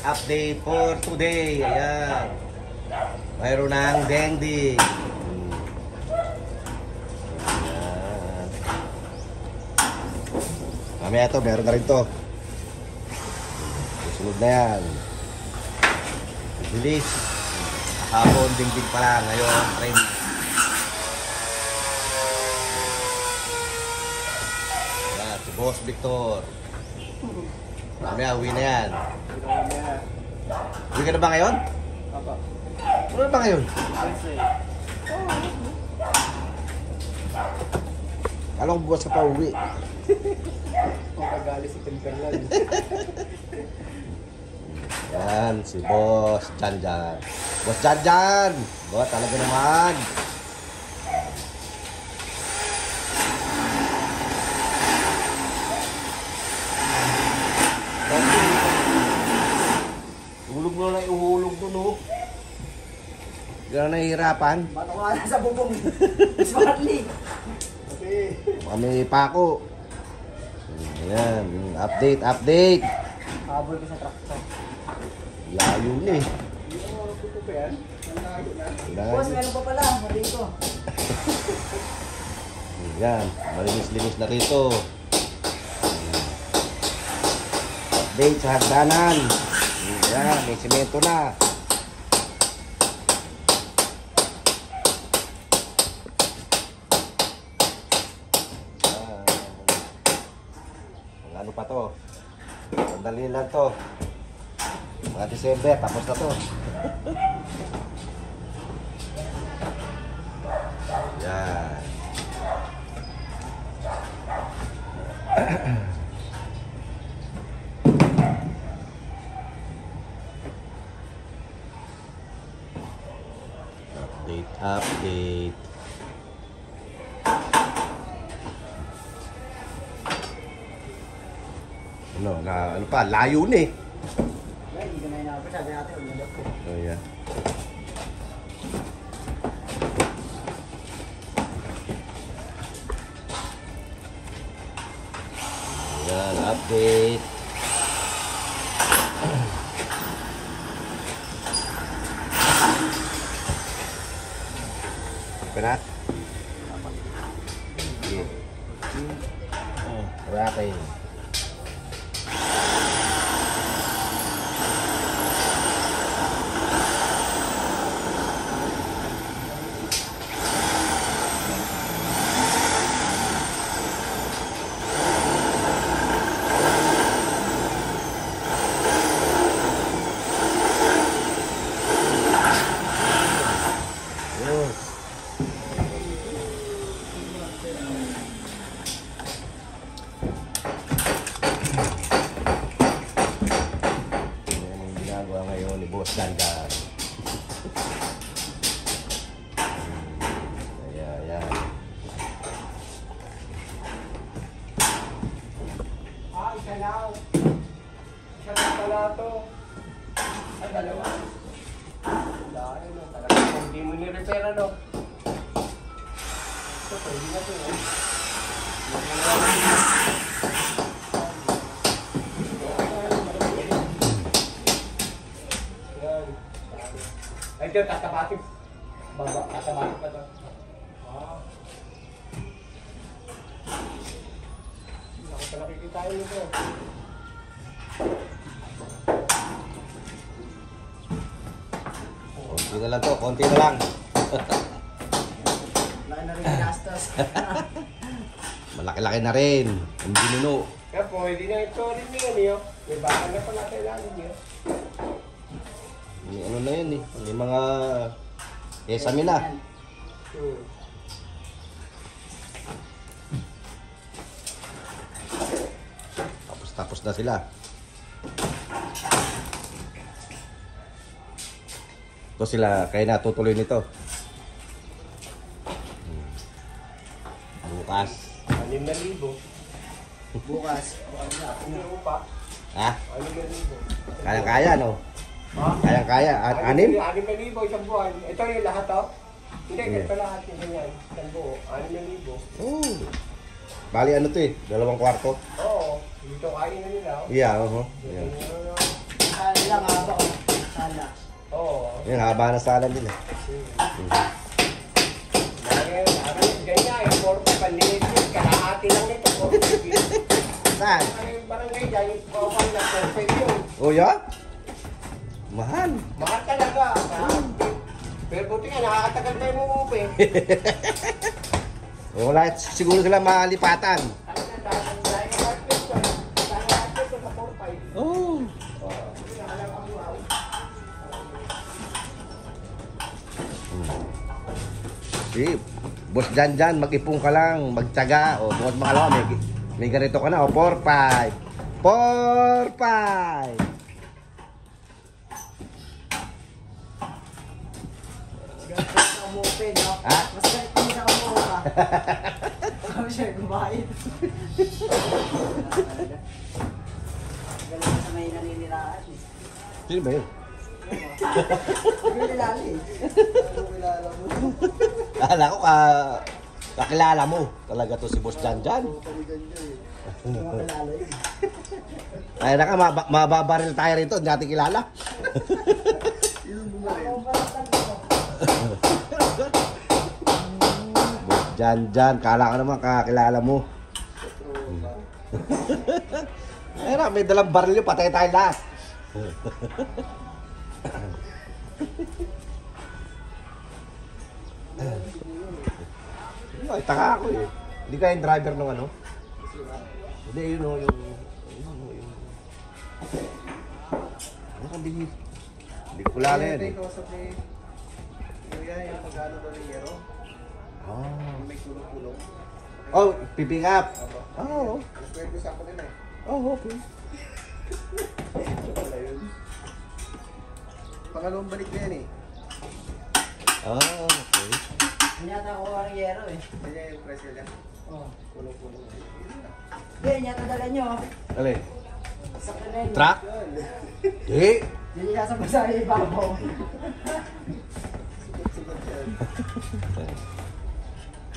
update for today. Ayan. Mayroon ng dengding. Ayan. Mamaya ito, meron na rin ito. Susunod na yan. Bilis. Hapon, dingding pa lang. Ngayon, train. Ayan, si Boss Victor. Mamaya, uwi na yan. Uwi ka na ba ngayon? Apa. Ano ba ngayon? Kala ko bukas ka pa uwi. Kung kagali si Timperlan. Yan, si Boss Janjan. Boss Janjan! Bo, talaga naman. Uhulog mo na ihulog doon, oh. Hindi ka na nahihirapan. Bato ko na sa bubong. Smartly. Okay. Kami pako. Ayan, update. Habol ko sa tractor. Layo na eh. Hindi ko magpupo pa yan. Nalago na. Layo. Boss, meron pa pala. Mali ko. Ayan, malinis-linis na rito. Update sa hagdanan. Ayan, may simento na. Ano pa to? Sandali lang to. Mga December, tapos na to. Yan. Update. Ano pa, layo na eh. Hindi ko na inabot. Sabi natin, ulit ko. Oh, yeah. Yan, update. Okay na? Okay. Okay. Boss Janjan. Ayan. Isa lang. Isa lang pala ito. Ay, dalawa. Dahil no, talaga. Kung di mo ni-repair ano. Ito, pwede na ito. Ay, ito, tatabatin. Tatabatin pa ito. Ako pa nakikita yun ito. Konti na lang to, konti na lang. Laki na rin yung gastos. Malaki-laki na rin. Ang binuno. Kaya po, hindi na ito rin yun niyo. May baka na pala kailangan niyo. May ano na yun eh. May mga esami na. Tapos na sila. Ito sila, kaya natutuloy nito. Bukas. 6,000. Bukas. Ano pa? Ha? 6,000. Kaya-kaya no? Ha? Kaya-kaya. At anim? 6,000 isang buwan. Ito yung lahat to? Hindi, Yeah. ito lahat yung ganyan. Isang buo. 6,000. Oh. Bali ano to eh? 2 kwarto? Oo. Dito kain na nila. Yeah, oo. Yeah. Kaya lang haba o. Sala. Oo. Yan, haba na sala nila. Dahil ganyan, yung 4 panliit yun, kalahati lang nito. 4 Saan? yung barangay dyan, yung kapal na 4 yun. Oh, ya? Mahal. Mahal talaga. Pero buti nga, nakakatagal tayo umuwi. Wala, siguro sila malipatan. Ano na, dahil yung hardware ko, dahil yung hardware ko sa 4-5. Oh. Si Boss Janjan, mag-ipong ka lang, magtyaga. O, bukod makalawa, may ganito ka na. O, 4-5. 4-5. Galit sa umupin, no? Ha? Mas galit kami sa umupa. Kami siya kumain. Galit ka sa may naniniraan. Sino ba yun? Hindi nilala eh. Akala ko kakilala mo. Talaga to si Boss Janjan. Hindi mo kilala yun. Ay, naka, mababaril tayo rito. Hindi natin kilala. Ako pa lang tanong. Boss Janjan, kala ka naman kakilala mo. Ay na, may dalang baril yun. Patay tayo lahat. Ay, taka ako eh. Hindi ka yung driver ng ano? Hindi, yun o, yung... Ano kang bihis? Hindi ko kulala yan eh. Kausap ni Kuya, yung pag-ano ba ng yero? Ah. May kulong-kulong. Oh, pipick up. Oh, Nag-pwede sa ako nila eh. oh, okay. Ito pala yun. Pangalawang balik na yan eh. Oh, okay. Hindi yata ako kariyero eh. Kanya yung pressure niya. Oh. Kulong-kulong. Hindi, yata dala nyo. Alay, Sa kanin. truck? Di. Hindi niya sa ibabaw. Sigot yan.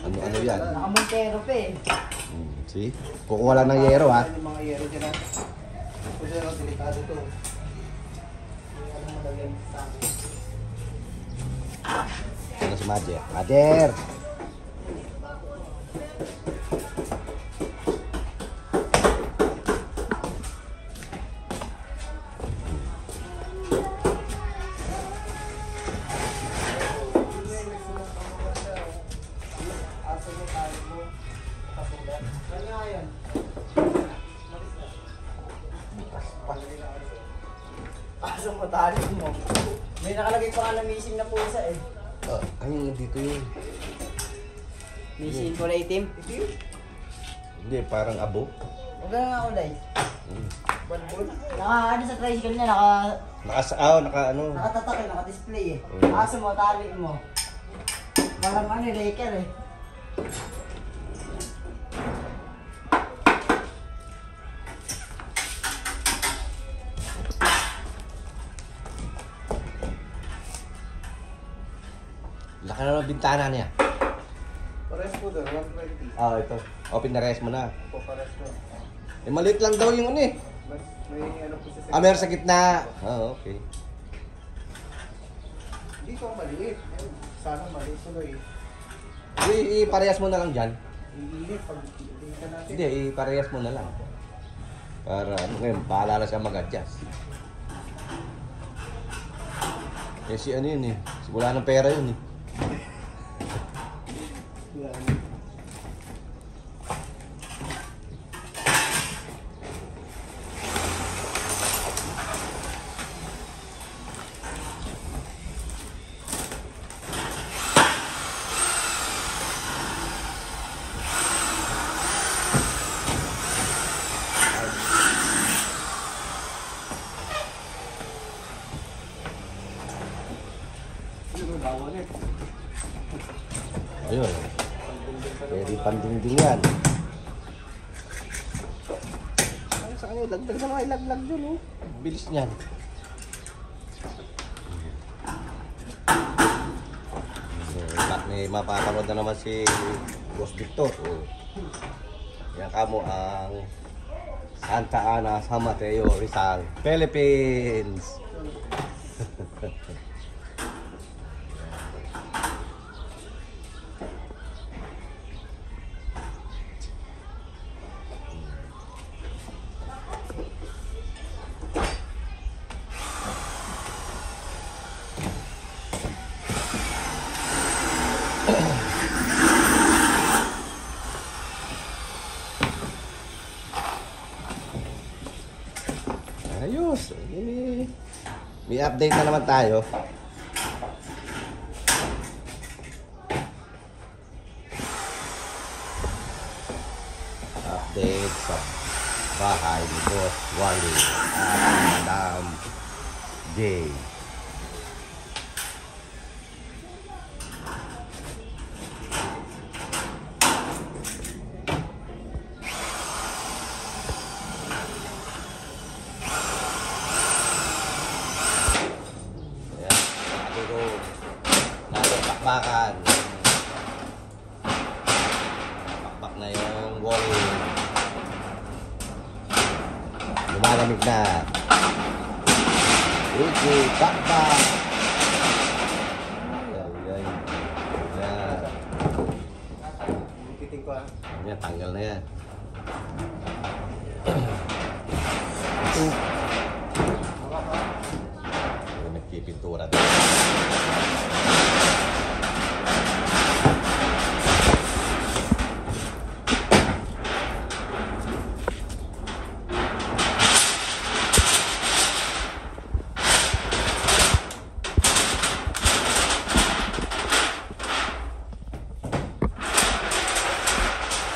Ano yan? Nakamontero pa eh. See? Kukuha lang ng yero ha. Yung mga yero dyan ha. Ito dyan ang delikado to. Ano mo lagyan sa akin? Ano si Majer? Majer! Asa mo tayo mo. Kapulat. Kanya yan. Aso mo tali mo. May nakalagay pa nga na missing na pusa eh. Ay, dito yun. Missing kulay itim. Hindi, parang abo. Huwag na nga kulay. Hmm. Balbon. Ano sa tricycle niya, Naka ano. nakatatak eh, naka-display eh. Mm. Aso mo, tali mo. Walang ano, raker eh. Laki na ng bintana niya. Pares po doon, 120. Ah, ito. Open na rest mo na. Po, pares po. Eh, maliit lang daw yung ano eh. May ano po sa Meron sa gitna. Ah, okay. Dito ang maliit. Ayun, sana maliit tuloy. Iparehas mo na lang dyan. Iinit pag tingnan natin. Hindi, iparehas mo na lang. Para ano ngayon, bahala na siya mag-adjust. Kasi ano yun eh. Wala ng pera yun eh. Yan. Yun, bawal eh. Ayun. Pwede pandingding yan. Ay, sa kanya, lagdag sa mga ilaglag dun oh. Bilis niyan. So, may mapapanood na naman si Boss Victor. Oh. Yan kamo ang Santa Ana, San Mateo, Rizal, Philippines. Ayos. May update na naman tayo. Update sa bahay ni Boss Wally at Madam J. Bakbakan. Bakbak na yung wall. Lumalamig na. Uji, bakbak. Ay. Yan. Ipiting ko ah. Yan, tanggal na yan. Nagpipintura din.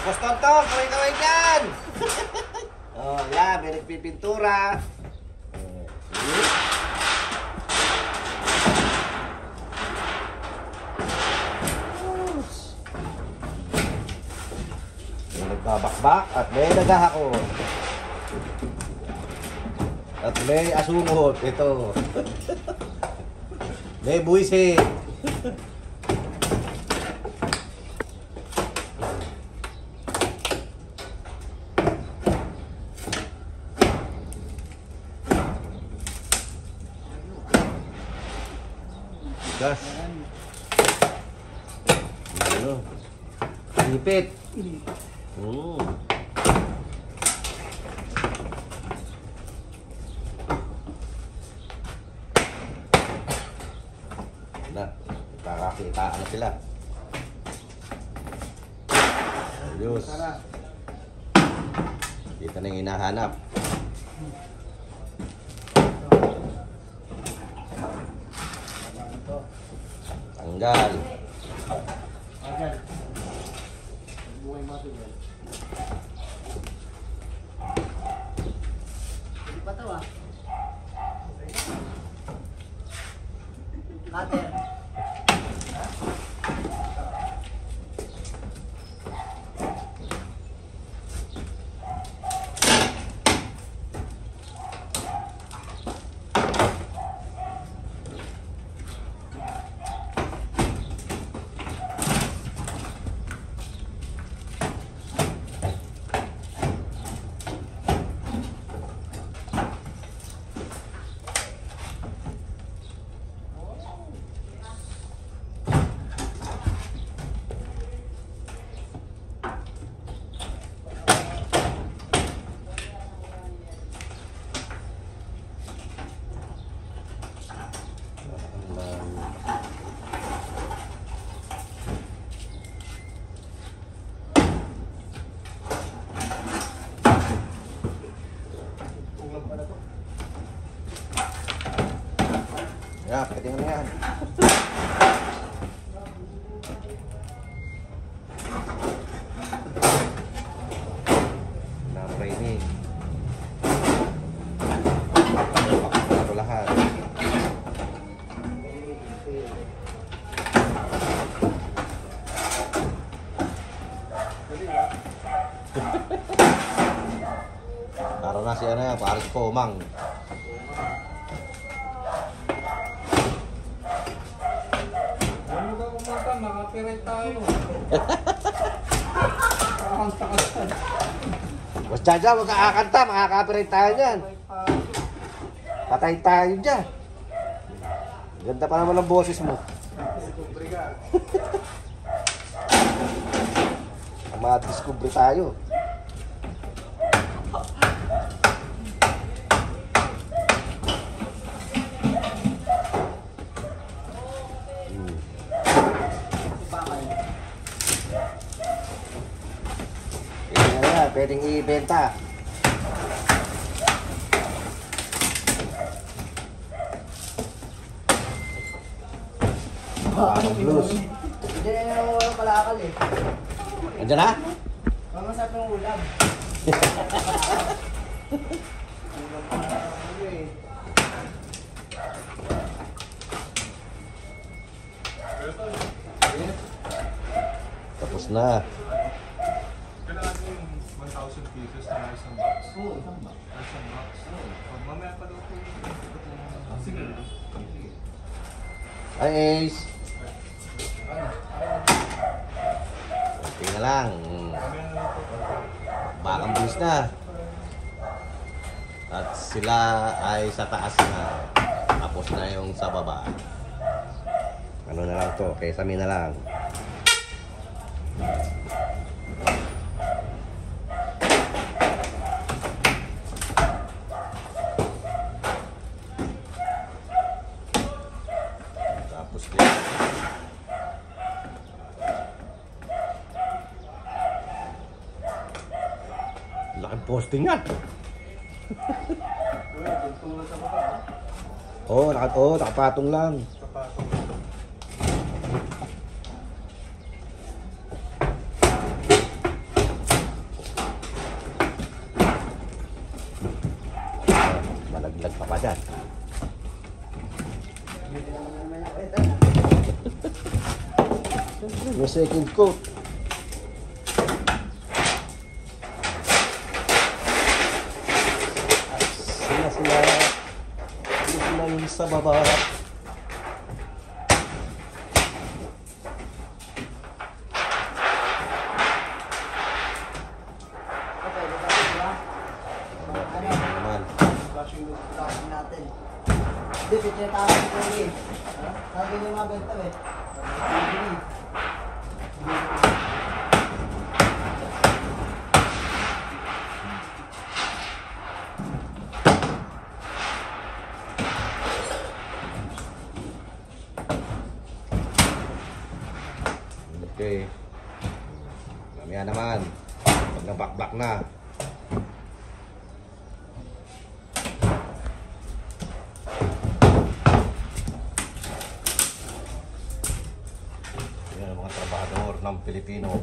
Boss Tonton, kaway-kaway dyan! Oh, yan, may nagpipintura. May nagbabakbak at may naghahako. At may asungot. Ito. May buwisit. Gas. Ano? Ipit. Na, nakakita na sila. Ayos. Dito na yung hinahanap. Tanggal. Ayan. Buhay material. Hindi pa to ah. Cutter. Ya, pakitin mo na yan. Napray ni. Ito lahat. Para na si ano yan, para si Pomang. Ano ka kumanta? Makapiray tayo. Kakanta ka. Boss Jaja, huwag ka kakanta. Makaka-copyright tayo dyan. Patay tayo dyan. Ganda pa naman ang boses mo. Ma-discover tayo. Pwedeng i-benta. Blues. Hindi na yung walang palakal eh. Andiyan na? Mamasap yung ulam. Tapos na. Kailangan yung 1,000 pieces na isang box. Oo, isang ba? Isang box. Mamaya pa daw po. Sige. Ay, Ace. Okay na lang. Mamaya na lang po. Bakang blues na. At sila ay sa taas na. Tapos na yung sa baba. Ano na lang to? Kesame na lang. Tapos din. Laking posting yan. Oo, nakapatong lang. Malaglag pa dyan. May second coat. Sila yung sa baba. Okay, tapos ba? Ano naman? Flashing natin. Hindi, pitretawag ko eh. Sabi niyo mga benta eh. Okay. Mamaya naman. Pag nabakbak na. Yan ang mga trabahador ng Pilipino.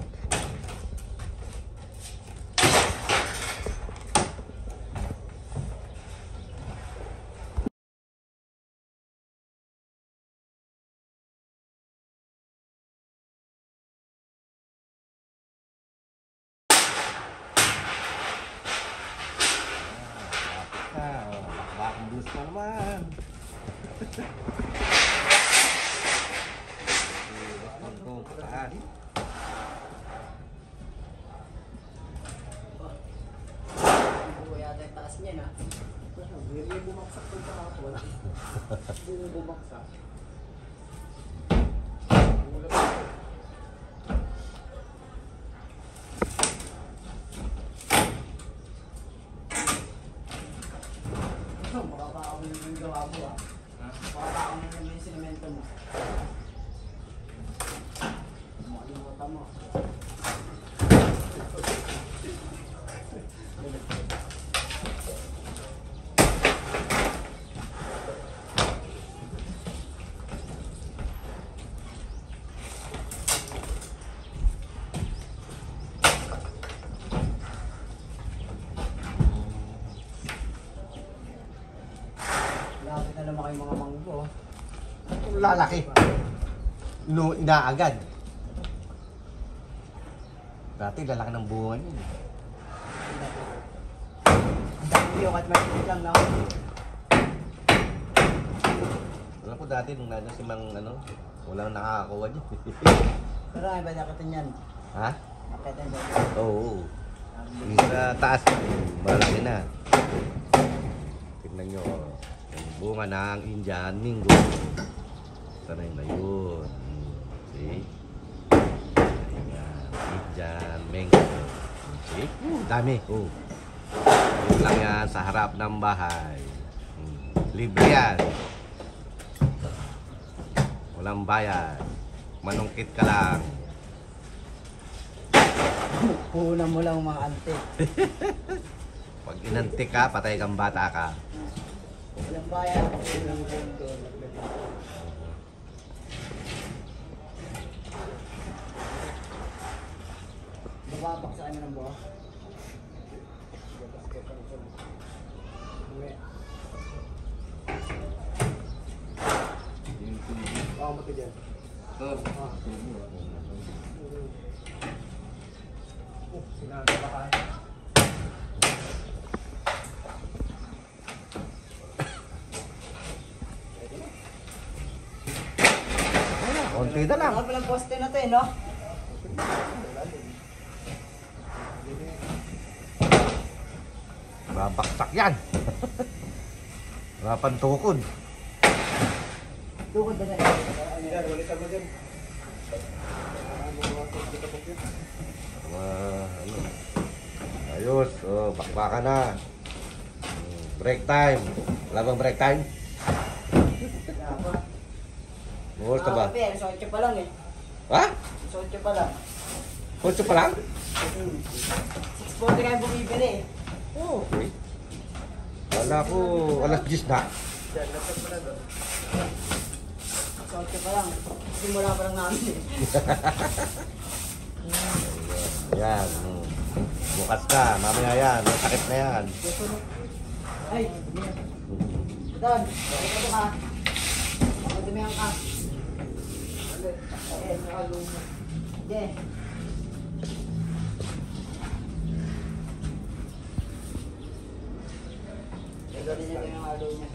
Bakang blues na naman. Patahan. Buo yata yung taas niya na. Hindi bumaksak ko pa ako. Hindi bumaksak. Makakaon naman yung gawa mo ah. Makakaon naman yung sinemento mo. Makalimutan mo. Lapit na lumaki yung mga manggo. Lalaki. No, inaagad. Dati lalaki ng bunga niya. Ang dami yung at may lang na ako. Alam ko dati nung nandun si Mang walang nakakakuha niya. Pero ay ba nakatin yan? Ha? Nakatin ba? Oo. Minsan taas, malaki na. Tignan nyo, yung bunga ng Indian Mingo. Sanay na yun. See? Ayan, Indian Mango. See? Dami. Yun lang yan sa harap ng bahay. Libre yan. Walang bayad. Manungkit ka lang. Puhunan mo lang mga ante. Pag inantik ka, patay kang bata ka. Walang bayan. Walang mundo. Bababak sa amin ang buha. Oo, mati dyan. Sinabi ba ka? Konti na lang. Ano palang poste natin, no? Babaksak yan. Wala pang tukod. Tukod na na. Yan, walitan mo dyan. Ano. Ayos. Bakbakan na. Break time. Wala bang break time? Buhos ka ba? Pero 8 pa lang eh. Ha? 8 pa lang. 8 pa lang? 640 kayo bumibili eh. Okay. Wala ko alas 10 na. Dyan, laptop mo na doon. 8 pa lang. Simula pa lang namin eh. Yan. Bukas ka. Mamaya yan. May sakit na yan. Ay! Don! Ito ka. Madumihan ka. Eh, nakalo mo. Hindi. Ito din yung halo niya.